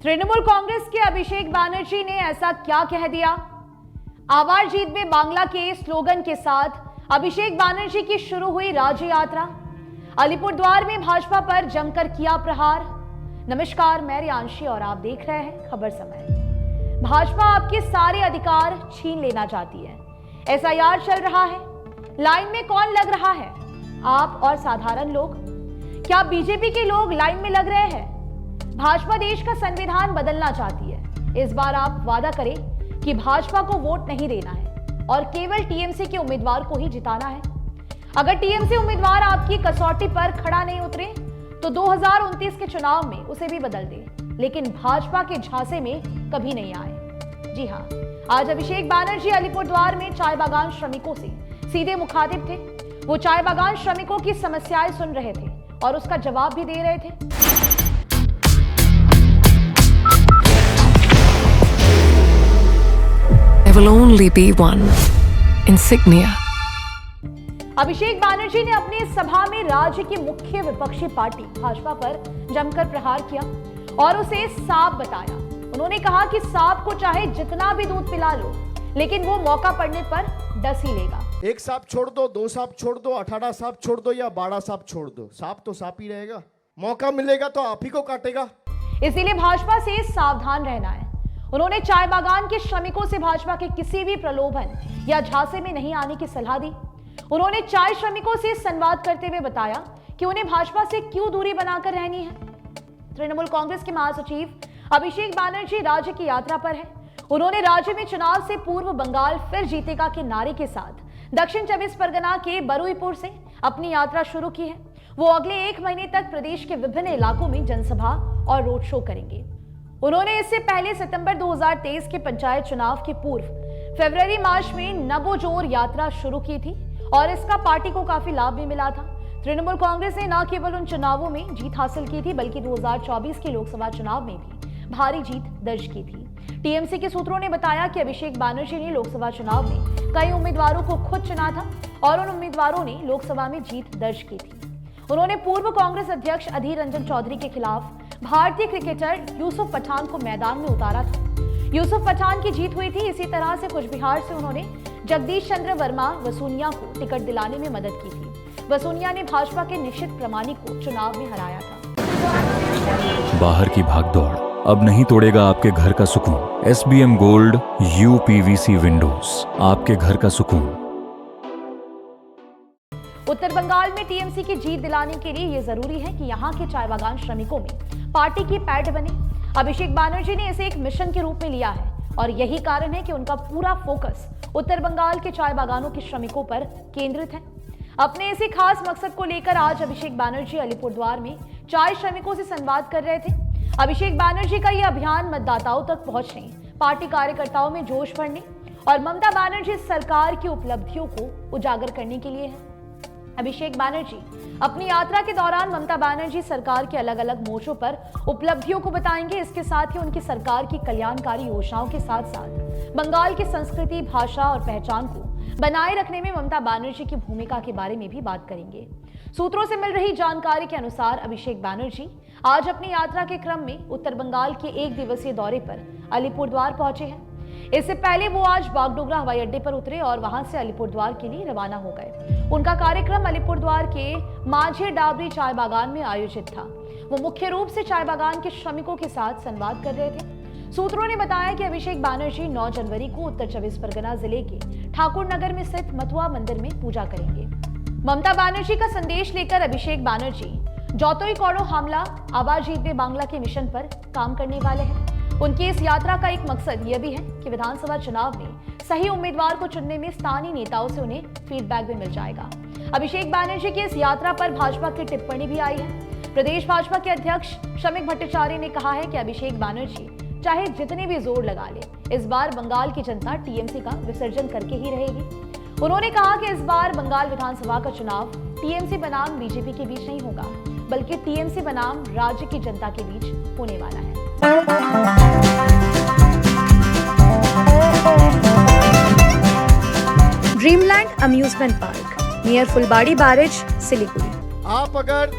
तृणमूल कांग्रेस के अभिषेक बैनर्जी ने ऐसा क्या कह दिया? आबार जीत में बांग्ला के स्लोगन के साथ अभिषेक बैनर्जी की शुरू हुई राज्य यात्रा। अलीपुरद्वार में भाजपा पर जमकर किया प्रहार। नमस्कार, मैं रियांशी और आप देख रहे हैं खबर समय। भाजपा आपके सारे अधिकार छीन लेना चाहती है। एसआईआर चल रहा है। लाइन में कौन लग रहा है? आप और साधारण लोग। क्या बीजेपी के लोग लाइन में लग रहे हैं? भाजपा देश का संविधान बदलना चाहती है। इस बार आप वादा करें कि भाजपा को वोट नहीं देना है और केवल टीएमसी के उम्मीदवार को ही जिताना है। अगर टीएमसी उम्मीदवार आपकी कसौटी पर खड़ा नहीं उतरे तो 2029 के चुनाव में उसे भी बदल दे, लेकिन भाजपा के झांसे में कभी नहीं आए। जी हां, आज अभिषेक बैनर्जी अलीपुरद्वार में चाय बागान श्रमिकों से सीधे मुखातिब थे। वो चाय बागान श्रमिकों की समस्याएं सुन रहे थे और उसका जवाब भी दे रहे थे। There will only be one insignia. अभिषेक बैनर्जी ने अपनी सभा में राज्य की मुख्य विपक्षी पार्टी भाजपा पर जमकर प्रहार किया और उसे सांप बताया। उन्होंने कहा कि सांप को चाहे जितना भी दूध पिला लो, लेकिन वो मौका पड़ने पर डस ही लेगा। एक सांप छोड़ दो, 2 सांप छोड़ दो, 18 सांप छोड़ दो या 12 सांप छोड़ दो, सांप तो सांप ही रहेगा। मौका मिलेगा तो आप ही को काटेगा। इसीलिए भाजपा से सावधान रहना है। उन्होंने चाय बागान के श्रमिकों से भाजपा के किसी भी प्रलोभन या झांसे में नहीं आने की सलाह दी। उन्होंने चाय श्रमिकों से संवाद करते हुए बताया कि उन्हें भाजपा से क्यों दूरी बनाकर रहनी है। तृणमूल कांग्रेस के महासचिव अभिषेक बैनर्जी राज्य की यात्रा पर है। उन्होंने राज्य में चुनाव से पूर्व बंगाल फिर जीतेगा के नारे के साथ दक्षिण 24 परगना के बरुईपुर से अपनी यात्रा शुरू की है। वो अगले 1 महीने तक प्रदेश के विभिन्न इलाकों में जनसभा और रोड शो करेंगे। उन्होंने इससे पहले सितंबर 2023 के पंचायत चुनाव के पूर्व फरवरी मार्च में नवोजोर यात्रा शुरू की थी और इसका पार्टी को काफी लाभ भी मिला था। तृणमूल कांग्रेस ने न केवल उन चुनावों में जीत हासिल की थी, बल्कि 2024 के लोकसभा चुनाव में भी भारी जीत दर्ज की थी। टीएमसी के सूत्रों ने बताया कि अभिषेक बैनर्जी ने लोकसभा चुनाव में कई उम्मीदवारों को खुद चुना था और उन उम्मीदवारों ने लोकसभा में जीत दर्ज की थी। उन्होंने पूर्व कांग्रेस अध्यक्ष अधीर रंजन चौधरी के खिलाफ भारतीय क्रिकेटर यूसुफ पठान को मैदान में उतारा था। यूसुफ पठान की जीत हुई थी। इसी तरह से कुछ बिहार से उन्होंने जगदीश चंद्र वर्मा वसूनिया को टिकट दिलाने में मदद की थी। वसूनिया ने भाजपा के निश्चित प्रमाणिक को चुनाव में हराया था। बाहर की भागदौड़ अब नहीं तोड़ेगा आपके घर का सुकून। SBM गोल्ड UPVC विंडोज, आपके घर का सुकून। उत्तर बंगाल में टीएमसी की जीत दिलाने के लिए यह जरूरी है कि यहां के चाय बागान श्रमिकों में पार्टी की पैठ बने। अभिषेक बैनर्जी ने इसे एक मिशन के रूप में लिया है और यही कारण है कि उनका पूरा फोकस उत्तर बंगाल के चाय बागानों के श्रमिकों पर केंद्रित है। अपने इसी खास मकसद को लेकर आज अभिषेक बैनर्जी अलीपुरद्वार में चाय श्रमिकों से संवाद कर रहे थे। अभिषेक बैनर्जी का यह अभियान मतदाताओं तक पहुंचने, पार्टी कार्यकर्ताओं में जोश भरने और ममता बनर्जी सरकार की उपलब्धियों को उजागर करने के लिए है। अभिषेक बैनर्जी अपनी यात्रा के दौरान ममता बनर्जी सरकार के अलग अलग मोर्चों पर उपलब्धियों को बताएंगे। इसके साथ ही उनकी सरकार की कल्याणकारी योजनाओं के साथ साथ बंगाल की संस्कृति, भाषा और पहचान को बनाए रखने में ममता बनर्जी की भूमिका के बारे में भी बात करेंगे। सूत्रों से मिल रही जानकारी के अनुसार अभिषेक बैनर्जी आज अपनी यात्रा के क्रम में उत्तर बंगाल के 1 दिवसीय दौरे पर अलीपुरद्वार पहुंचे हैं। इससे पहले वो आज बागडोगरा हवाई अड्डे पर उतरे और वहां से अलीपुरद्वार के लिए रवाना हो गए। उनका कार्यक्रम अलीपुरद्वार के माझे डाबरी चाय बागान में आयोजित था। वो मुख्य रूप से चाय बागान के श्रमिकों के साथ संवाद कर रहे थे। सूत्रों ने बताया कि अभिषेक बैनर्जी 9 जनवरी को उत्तर 24 परगना जिले के ठाकुर नगर में स्थित मथुआ मंदिर में पूजा करेंगे। ममता बनर्जी का संदेश लेकर अभिषेक बैनर्जी जौतोई कोड़ो हमला आबार जीत में बांग्ला के मिशन पर काम करने वाले हैं। उनकी इस यात्रा का एक मकसद यह भी है कि विधानसभा चुनाव में सही उम्मीदवार को चुनने में स्थानीय नेताओं से उन्हें फीडबैक भी मिल जाएगा। अभिषेक बैनर्जी की इस यात्रा पर भाजपा की टिप्पणी भी आई है। प्रदेश भाजपा के अध्यक्ष श्रमिक भट्टाचार्य ने कहा है कि अभिषेक बैनर्जी चाहे जितने भी जोर लगा ले, इस बार बंगाल की जनता टीएमसी का विसर्जन करके ही रहेगी। उन्होंने कहा कि इस बार बंगाल विधानसभा का चुनाव टीएमसी बनाम बीजेपी के बीच नहीं होगा, बल्कि टीएमसी बनाम राज्य की जनता के बीच होने वाला है। ड्रीमलैंड अम्यूजमेंट पार्क नियर फुलबाड़ी बैरेज, सिलीगुड़ी। आप अगर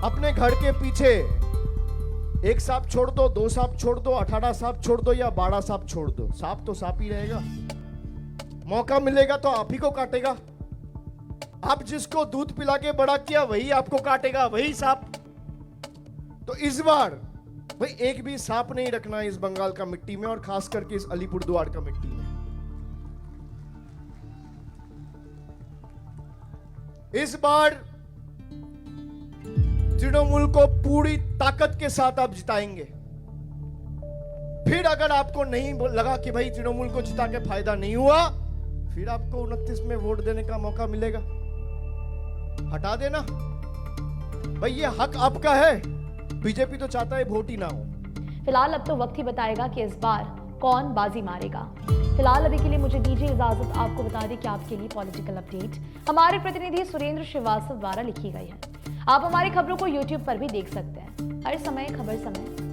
अपने घर के पीछे एक सांप छोड़ दो, 2 सांप छोड़ दो, 18 सांप छोड़ दो या 12 सांप छोड़ दो, सांप तो सांप ही रहेगा। मौका मिलेगा तो आप ही को काटेगा। आप जिसको दूध पिला के बड़ा किया वही आपको काटेगा, वही सांप। तो इस बार भाई एक भी सांप नहीं रखना इस बंगाल का मिट्टी में, और खास करके इस अलीपुरद्वार का मिट्टी में। इस बार तृणमूल को पूरी ताकत के साथ आप जिताएंगे। फिर अगर आपको नहीं लगा कि भाई तृणमूल को जिता के फायदा नहीं हुआ, फिर आपको 29 में वोट देने का मौका मिलेगा। हटा देना भाई, ये हक आपका है। बीजेपी तो चाहता है वोट ही ना हो। फिलहाल अब तो वक्त ही बताएगा कि इस बार कौन बाजी मारेगा। फिलहाल अभी के लिए मुझे दीजिए इजाजत। आपको बता दें कि आपके लिए पॉलिटिकल अपडेट हमारे प्रतिनिधि सुरेंद्र श्रीवास्तव द्वारा लिखी गई है। आप हमारी खबरों को YouTube पर भी देख सकते हैं। हर समय खबर समय